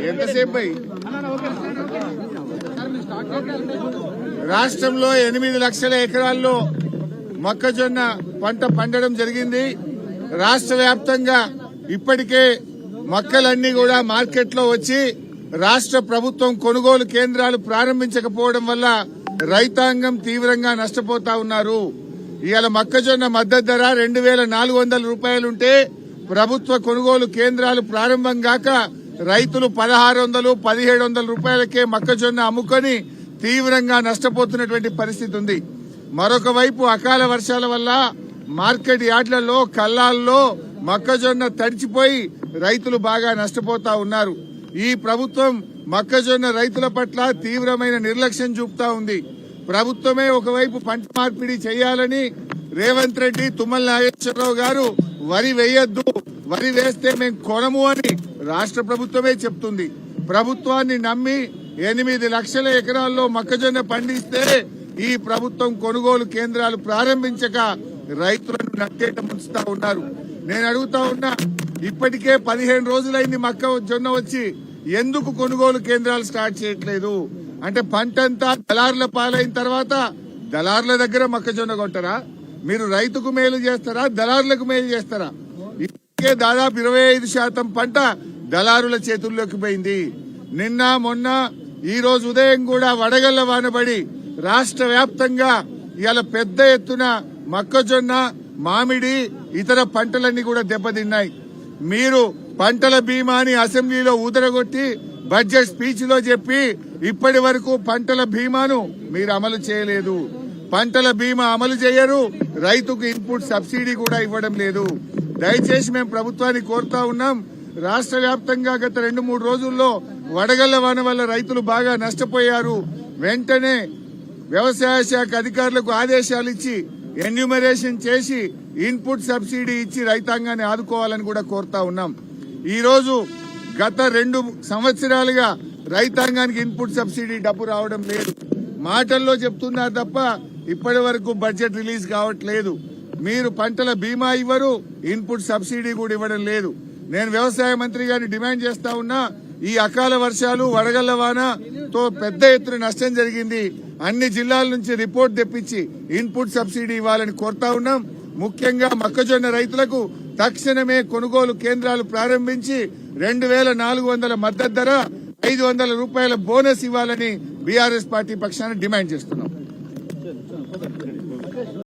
ఎంతసేపు రాష్ట్రంలో 8 లక్షల ఎకరాల్లో మొక్కజొన్న పంట పండడం జరిగింది. రాష్ట్ర వ్యాప్తంగా ఇప్పటికే మొక్కలన్నీ కూడా మార్కెట్లో వచ్చి రాష్ట్ర ప్రభుత్వం కొనుగోలు కేంద్రాలు ప్రారంభించకపోవడం వల్ల రైతాంగం తీవ్రంగా నష్టపోతా ఉన్నారు. ఇవాళ మొక్కజొన్న మద్దతు ధర 2400 రూపాయలుంటే ప్రభుత్వ కొనుగోలు కేంద్రాలు ప్రారంభం కాక రైతులు 1600, 1700 రూపాయలకే మొక్కజొన్న అమ్ముకొని తీవ్రంగా నష్టపోతున్నటువంటి పరిస్థితి ఉంది. మరొక వైపు అకాల వర్షాల వల్ల మార్కెట్ యార్డ్లలో కల్లాల్లో మొక్కజొన్న తడిచిపోయి రైతులు బాగా నష్టపోతా ఉన్నారు. ఈ ప్రభుత్వం మొక్కజొన్న రైతుల పట్ల తీవ్రమైన నిర్లక్ష్యం చూపుతా ఉంది. ప్రభుత్వమే ఒకవైపు పంట మార్పిడి చేయాలని రేవంత్ రెడ్డి, తుమ్మల నాగేశ్వరరావు గారు వరి వేయొద్దు, వరి వేస్తే మేము కొనము అని రాష్ట్ర ప్రభుత్వమే చెప్తుంది. ప్రభుత్వాన్ని నమ్మి 8 లక్షల ఎకరాల్లో మొక్కజొన్న పండిస్తే ఈ ప్రభుత్వం కొనుగోలు కేంద్రాలు ప్రారంభించక రైతులను నట్టేట ముంచుతా ఉన్నారు. నేను అడుగుతా ఉన్నా, ఇప్పటికే 15 రోజులైంది మొక్కజొన్న వచ్చి, ఎందుకు కొనుగోలు కేంద్రాలు స్టార్ట్ చేయట్లేదు? అంటే పంటంతా దళారుల పాలైన తర్వాత దళారుల దగ్గర మొక్కజొన్న కొంటారా? మీరు రైతుకు మేలు చేస్తారా, దళారులకు మేలు చేస్తారా? ఇప్పటికే దాదాపు 25% పంట దళారుల చేతుల్లోకి పోయింది. నిన్న మొన్న ఈ రోజు ఉదయం కూడా వడగళ్ల వానబడి రాష్ట్ర వ్యాప్తంగా ఇవాళ పెద్ద ఎత్తున మొక్కజొన్న, మామిడి, ఇతర పంటలన్నీ కూడా దెబ్బతిన్నాయి. మీరు పంటల బీమాని అసెంబ్లీలో ఊదరగొట్టి బడ్జెట్ స్పీచ్ లో చెప్పి ఇప్పటి వరకు పంటల బీమాను మీరు అమలు చేయలేదు. పంటల బీమా అమలు చేయరు, రైతుకు ఇన్పుట్ సబ్సిడీ కూడా ఇవ్వడం లేదు. దయచేసి మేము ప్రభుత్వాన్ని కోరుతా ఉన్నాం, రాష్ట్ర వ్యాప్తంగా గత 2-3 రోజుల్లో వడగళ్ల వాన వల్ల రైతులు బాగా నష్టపోయారు. వెంటనే వ్యవసాయ శాఖ అధికారులకు ఆదేశాలు ఇచ్చి ఎన్యూమరేషన్ చేసి ఇన్పుట్ సబ్సిడీ ఇచ్చి రైతాంగాన్ని ఆదుకోవాలని కూడా కోరుతా ఉన్నాం. ఈ రోజు గత 2 సంవత్సరాలుగా రైతాంగానికి ఇన్పుట్ సబ్సిడీ డబ్బు రావడం లేదు. మాటల్లో చెప్తున్నారు తప్ప ఇప్పటి వరకు బడ్జెట్ రిలీజ్ కావట్లేదు. మీరు పంటల బీమా ఇవ్వరు, ఇన్పుట్ సబ్సిడీ కూడా ఇవ్వడం లేదు. నేను వ్యవసాయ మంత్రి గారిని డిమాండ్ చేస్తా ఉన్నా, ఈ అకాల వర్షాలు, వడగళ్ల వానతో పెద్ద ఎత్తున నష్టం జరిగింది. అన్ని జిల్లాల నుంచి రిపోర్ట్ తెప్పించి ఇన్పుట్ సబ్సిడీ ఇవ్వాలని కోరుతా ఉన్నాం. ముఖ్యంగా మొక్కజొన్న రైతులకు తక్షణమే కొనుగోలు కేంద్రాలు ప్రారంభించి 2400 మద్దతు ధర, 500 రూపాయల బోనస్ ఇవ్వాలని బీఆర్ఎస్ పార్టీ పక్షాన డిమాండ్ చేస్తున్నాం.